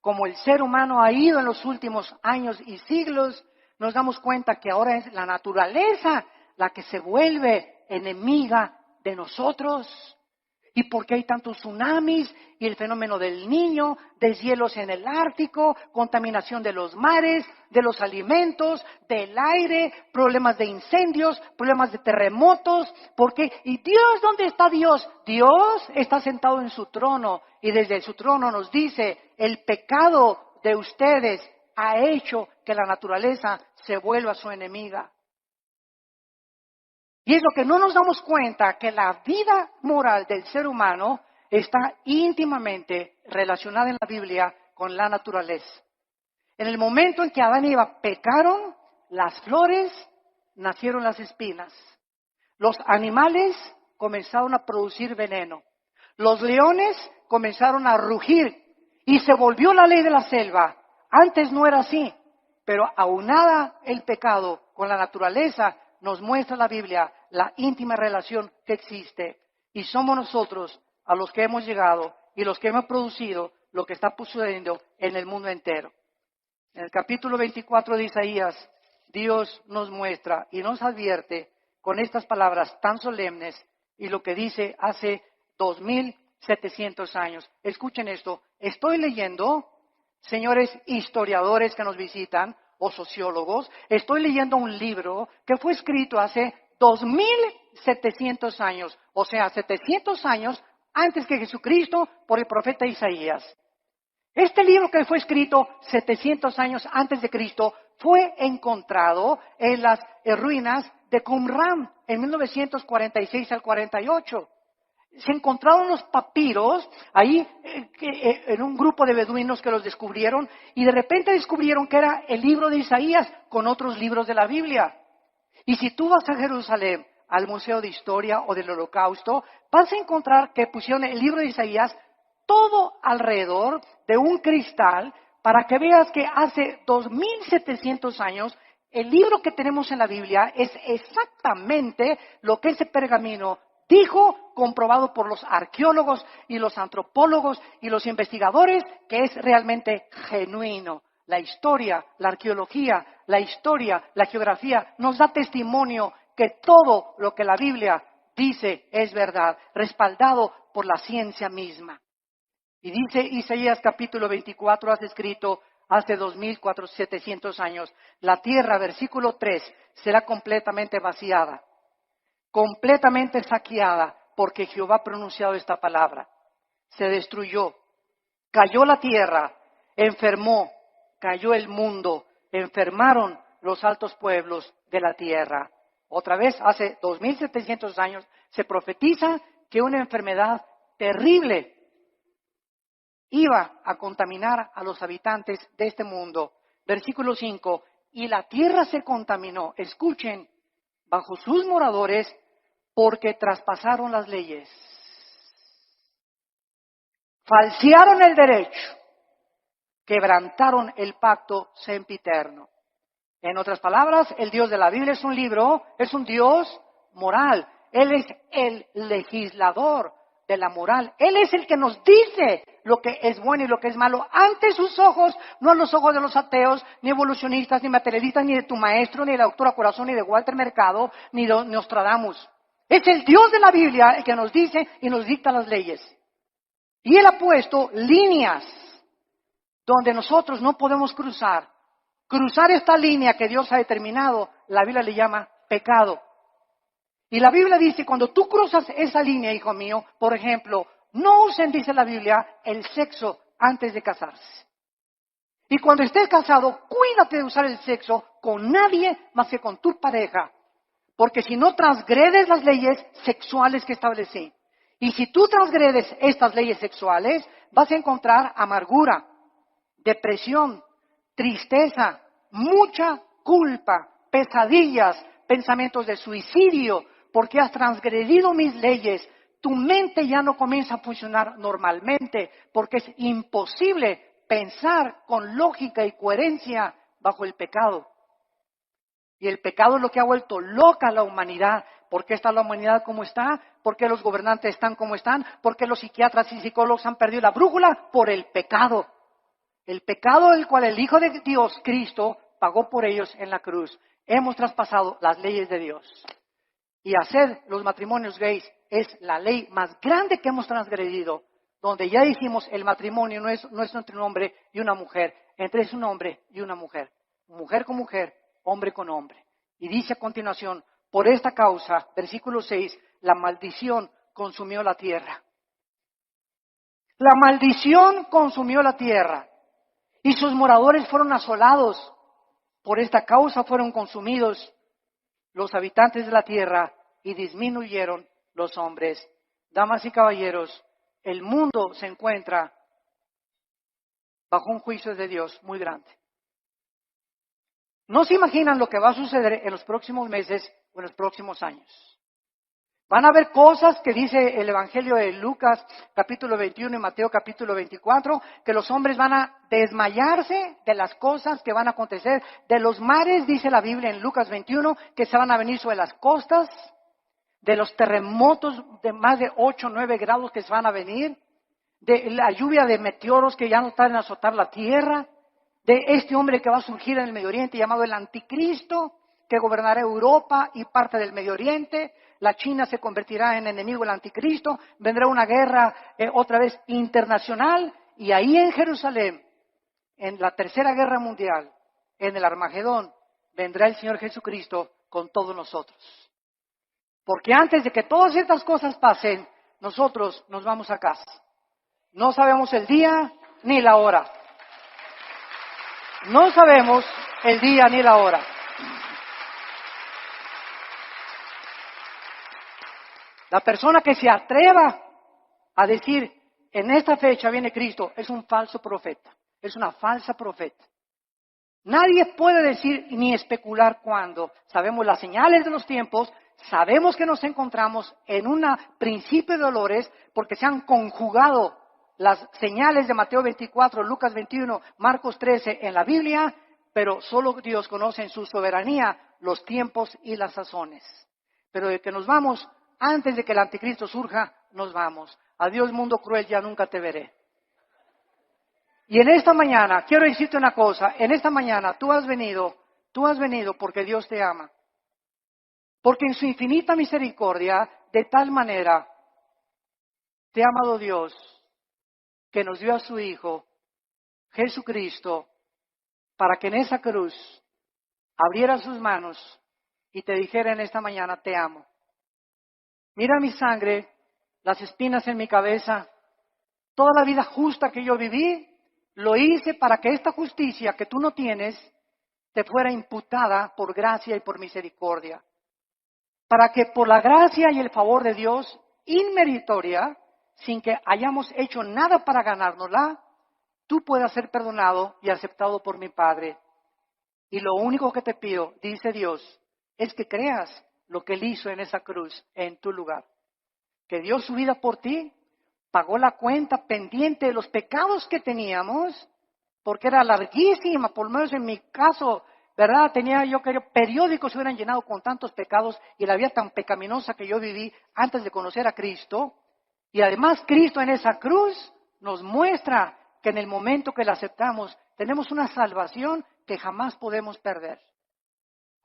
como el ser humano ha ido en los últimos años y siglos, nos damos cuenta que ahora es la naturaleza la que se vuelve enemiga de nosotros. ¿Y por qué hay tantos tsunamis y el fenómeno del Niño, deshielos en el Ártico, contaminación de los mares, de los alimentos, del aire, problemas de incendios, problemas de terremotos? ¿Por qué? ¿Y Dios dónde está Dios? Dios está sentado en su trono y desde su trono nos dice, el pecado de ustedes ha hecho que la naturaleza se vuelva su enemiga. Y es lo que no nos damos cuenta, que la vida moral del ser humano está íntimamente relacionada en la Biblia con la naturaleza. En el momento en que Adán y Eva pecaron, las flores nacieron las espinas. Los animales comenzaron a producir veneno. Los leones comenzaron a rugir y se volvió la ley de la selva. Antes no era así, pero aunada el pecado con la naturaleza, nos muestra la Biblia la íntima relación que existe. Y somos nosotros a los que hemos llegado y los que hemos producido lo que está sucediendo en el mundo entero. En el capítulo 24 de Isaías, Dios nos muestra y nos advierte con estas palabras tan solemnes y lo que dice hace 2700 años. Escuchen esto, estoy leyendo, señores historiadores que nos visitan, o sociólogos, estoy leyendo un libro que fue escrito hace 2700 años, o sea, 700 años antes que Jesucristo por el profeta Isaías. Este libro que fue escrito 700 años antes de Cristo fue encontrado en las ruinas de Qumran en 1946 al 48. Se encontraron los papiros ahí en un grupo de beduinos que los descubrieron y de repente descubrieron que era el libro de Isaías con otros libros de la Biblia. Y si tú vas a Jerusalén, al Museo de Historia o del Holocausto, vas a encontrar que pusieron el libro de Isaías todo alrededor de un cristal para que veas que hace 2700 años el libro que tenemos en la Biblia es exactamente lo que ese pergamino dijo, comprobado por los arqueólogos y los antropólogos y los investigadores, que es realmente genuino. La historia, la arqueología, la historia, la geografía nos da testimonio que todo lo que la Biblia dice es verdad, respaldado por la ciencia misma. Y dice Isaías capítulo 24, has escrito hace 2700 años, la tierra, versículo 3, será completamente vaciada, completamente saqueada, porque Jehová ha pronunciado esta palabra. Se destruyó, cayó la tierra, enfermó, cayó el mundo, enfermaron los altos pueblos de la tierra. Otra vez, hace 2700 años, se profetiza que una enfermedad terrible iba a contaminar a los habitantes de este mundo. Versículo 5, y la tierra se contaminó, escuchen, bajo sus moradores, porque traspasaron las leyes, falsearon el derecho, quebrantaron el pacto sempiterno. En otras palabras, el Dios de la Biblia es un libro, es un Dios moral. Él es el legislador de la moral. Él es el que nos dice lo que es bueno y lo que es malo ante sus ojos, no a los ojos de los ateos, ni evolucionistas, ni materialistas, ni de tu maestro, ni de la doctora Corazón, ni de Walter Mercado, ni de Nostradamus. Es el Dios de la Biblia el que nos dice y nos dicta las leyes. Y Él ha puesto líneas donde nosotros no podemos cruzar. Cruzar esta línea que Dios ha determinado, la Biblia le llama pecado. Y la Biblia dice, cuando tú cruzas esa línea, hijo mío, por ejemplo, no usen, dice la Biblia, el sexo antes de casarse. Y cuando estés casado, cuídate de usar el sexo con nadie más que con tu pareja. Porque si no transgredes las leyes sexuales que establecí. Y si tú transgredes estas leyes sexuales, vas a encontrar amargura, depresión, tristeza, mucha culpa, pesadillas, pensamientos de suicidio, porque has transgredido mis leyes. Tu mente ya no comienza a funcionar normalmente, porque es imposible pensar con lógica y coherencia bajo el pecado. Y el pecado es lo que ha vuelto loca a la humanidad. ¿Por qué está la humanidad como está? ¿Por qué los gobernantes están como están? ¿Por qué los psiquiatras y psicólogos han perdido la brújula? Por el pecado. El pecado del cual el Hijo de Dios, Cristo, pagó por ellos en la cruz. Hemos traspasado las leyes de Dios. Y hacer los matrimonios gays es la ley más grande que hemos transgredido, donde ya dijimos el matrimonio no es entre un hombre y una mujer, es un hombre y una mujer con mujer, hombre con hombre. Y dice a continuación, por esta causa, versículo 6, la maldición consumió la tierra. La maldición consumió la tierra y sus moradores fueron asolados. Por esta causa fueron consumidos los habitantes de la tierra y disminuyeron los hombres. Damas y caballeros, el mundo se encuentra bajo un juicio de Dios muy grande. No se imaginan lo que va a suceder en los próximos meses o en los próximos años. Van a haber cosas que dice el Evangelio de Lucas capítulo 21 y Mateo capítulo 24, que los hombres van a desmayarse de las cosas que van a acontecer. De los mares, dice la Biblia en Lucas 21, que se van a venir sobre las costas, de los terremotos de más de 8 o 9 grados que se van a venir, de la lluvia de meteoros que ya no están en azotar la tierra, de este hombre que va a surgir en el Medio Oriente llamado el Anticristo, que gobernará Europa y parte del Medio Oriente. La China se convertirá en enemigo del Anticristo, vendrá una guerra otra vez internacional, y ahí en Jerusalén, en la Tercera Guerra Mundial, en el Armagedón, vendrá el Señor Jesucristo con todos nosotros. Porque antes de que todas estas cosas pasen, nosotros nos vamos a casa. No sabemos el día, ni la hora. No sabemos el día ni la hora. La persona que se atreva a decir, en esta fecha viene Cristo, es un falso profeta, es una falsa profeta. Nadie puede decir ni especular cuándo. Sabemos las señales de los tiempos, sabemos que nos encontramos en un principio de dolores porque se han conjugado las señales de Mateo 24, Lucas 21, Marcos 13 en la Biblia, pero solo Dios conoce en su soberanía los tiempos y las sazones. Pero de que nos vamos, antes de que el anticristo surja, nos vamos. Adiós mundo cruel, ya nunca te veré. Y en esta mañana, quiero decirte una cosa, en esta mañana tú has venido porque Dios te ama. Porque en su infinita misericordia, de tal manera, te ha amado Dios, que nos dio a su Hijo, Jesucristo, para que en esa cruz abriera sus manos y te dijera en esta mañana, te amo. Mira mi sangre, las espinas en mi cabeza, toda la vida justa que yo viví, lo hice para que esta justicia que tú no tienes te fuera imputada por gracia y por misericordia. Para que por la gracia y el favor de Dios, inmeritoria, sin que hayamos hecho nada para ganárnosla, tú puedas ser perdonado y aceptado por mi Padre. Y lo único que te pido, dice Dios, es que creas lo que Él hizo en esa cruz, en tu lugar. Que dio su vida por ti, pagó la cuenta pendiente de los pecados que teníamos, porque era larguísima, por lo menos en mi caso, ¿verdad? Yo creo, periódicos se hubieran llenado con tantos pecados y la vida tan pecaminosa que yo viví antes de conocer a Cristo. Y además Cristo en esa cruz nos muestra que en el momento que la aceptamos, tenemos una salvación que jamás podemos perder.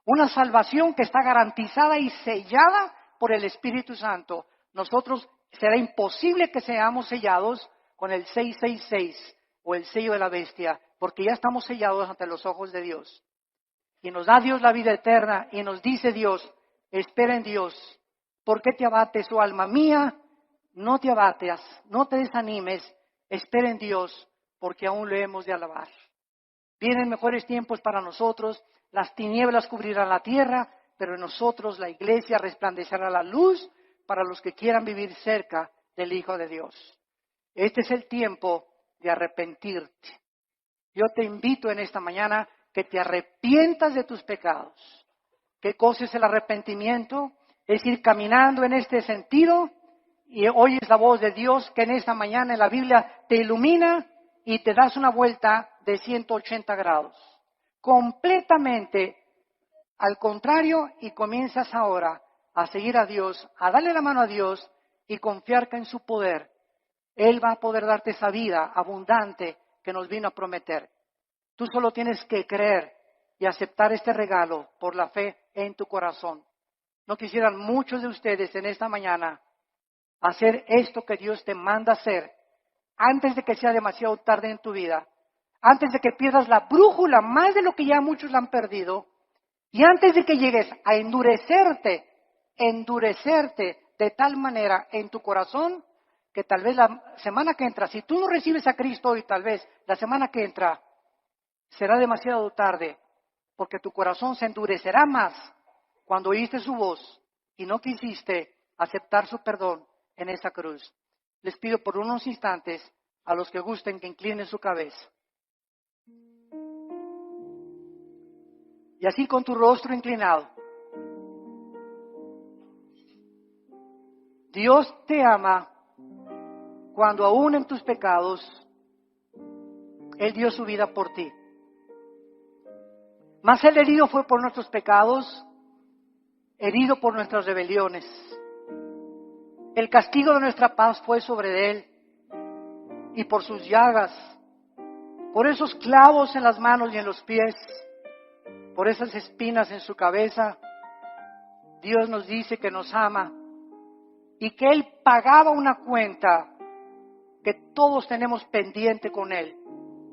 Una salvación que está garantizada y sellada por el Espíritu Santo. Nosotros será imposible que seamos sellados con el 666 o el sello de la bestia, porque ya estamos sellados ante los ojos de Dios. Y nos da Dios la vida eterna y nos dice Dios, espera en Dios. ¿Por qué te abates, oh alma mía? No te abates, no te desanimes, espera en Dios, porque aún le hemos de alabar. Vienen mejores tiempos para nosotros, las tinieblas cubrirán la tierra, pero en nosotros la iglesia resplandecerá la luz para los que quieran vivir cerca del Hijo de Dios. Este es el tiempo de arrepentirte. Yo te invito en esta mañana que te arrepientas de tus pecados. ¿Qué cosa es el arrepentimiento? Es ir caminando en este sentido y oyes la voz de Dios que en esta mañana en la Biblia te ilumina y te das una vuelta de 180 grados. Completamente al contrario, y comienzas ahora a seguir a Dios, a darle la mano a Dios y confiar que en su poder Él va a poder darte esa vida abundante que nos vino a prometer. Tú solo tienes que creer y aceptar este regalo por la fe en tu corazón. ¿No quisieran muchos de ustedes en esta mañana hacer esto que Dios te manda hacer antes de que sea demasiado tarde en tu vida? Antes de que pierdas la brújula más de lo que ya muchos la han perdido y antes de que llegues a endurecerte de tal manera en tu corazón que tal vez la semana que entra, si tú no recibes a Cristo hoy, tal vez la semana que entra será demasiado tarde, porque tu corazón se endurecerá más cuando oíste su voz y no quisiste aceptar su perdón en esa cruz. Les pido por unos instantes a los que gusten que inclinen su cabeza. Y así con tu rostro inclinado. Dios te ama cuando aún en tus pecados Él dio su vida por ti. Mas el herido fue por nuestros pecados, herido por nuestras rebeliones. El castigo de nuestra paz fue sobre Él y por sus llagas, por esos clavos en las manos y en los pies, por esas espinas en su cabeza, Dios nos dice que nos ama y que Él pagaba una cuenta que todos tenemos pendiente con Él,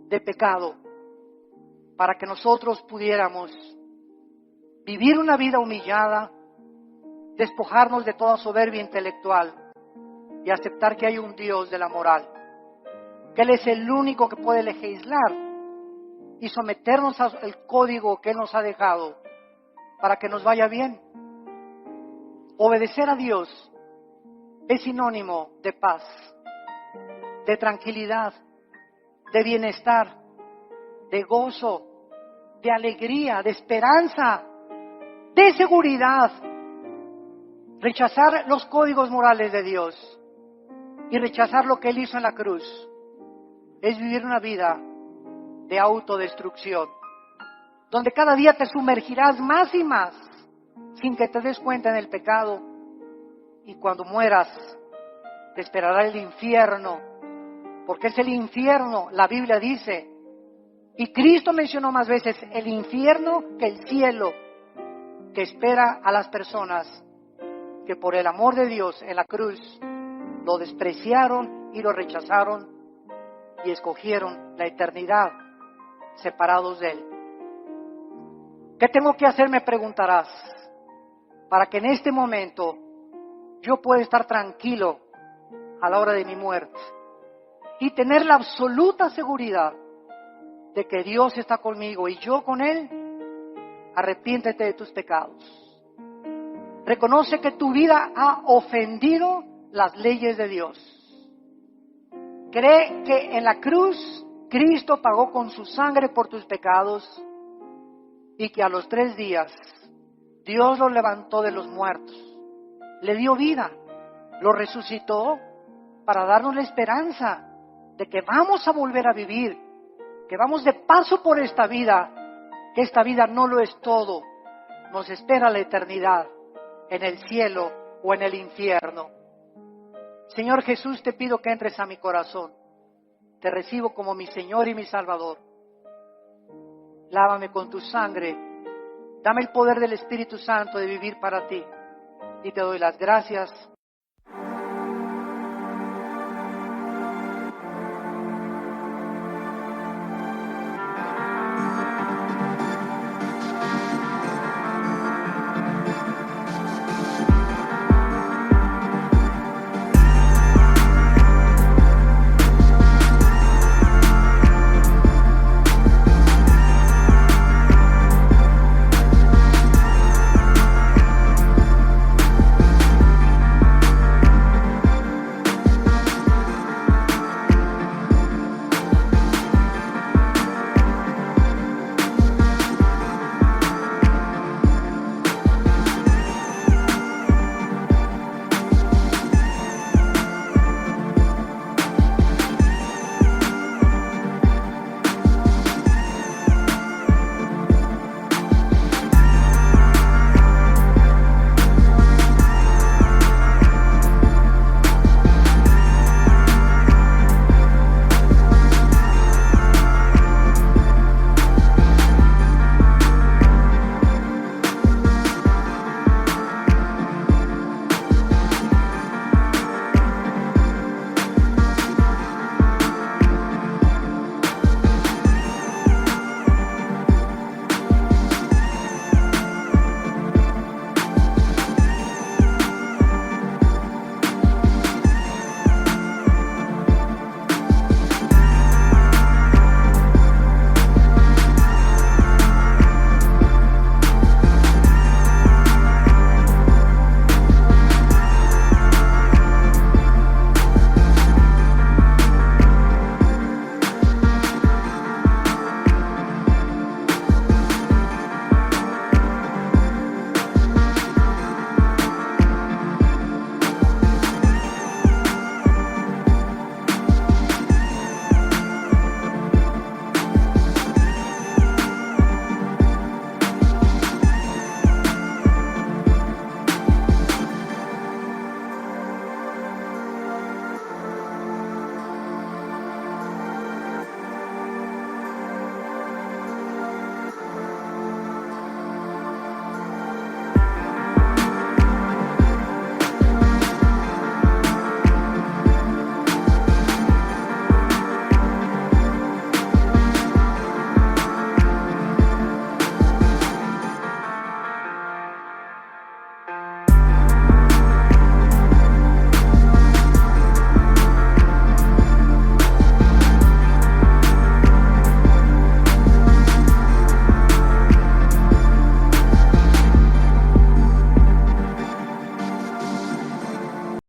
de pecado, para que nosotros pudiéramos vivir una vida humillada, despojarnos de toda soberbia intelectual y aceptar que hay un Dios de la moral. que Él es el único que puede legislar y someternos al código que Él nos ha dejado para que nos vaya bien. Obedecer a Dios es sinónimo de paz, de tranquilidad, de bienestar, de gozo, de alegría, de esperanza, de seguridad. Rechazar los códigos morales de Dios y rechazar lo que Él hizo en la cruz es vivir una vida de autodestrucción, donde cada día te sumergirás más y más sin que te des cuenta en el pecado, y cuando mueras te esperará el infierno, porque es el infierno, la Biblia dice, y Cristo mencionó más veces el infierno que el cielo, que espera a las personas que por el amor de Dios en la cruz lo despreciaron y lo rechazaron y escogieron la eternidad separados de Él. ¿Qué tengo que hacer? Me preguntarás, para que en este momento yo pueda estar tranquilo a la hora de mi muerte y tener la absoluta seguridad de que Dios está conmigo y yo con Él. Arrepiéntete de tus pecados. Reconoce que tu vida ha ofendido las leyes de Dios. Cree que en la cruz Cristo pagó con su sangre por tus pecados y que a los 3 días Dios lo levantó de los muertos, le dio vida, lo resucitó para darnos la esperanza de que vamos a volver a vivir, que vamos de paso por esta vida, que esta vida no lo es todo, nos espera la eternidad en el cielo o en el infierno. Señor Jesús, te pido que entres a mi corazón, te recibo como mi Señor y mi Salvador. Lávame con tu sangre, dame el poder del Espíritu Santo de vivir para ti, y te doy las gracias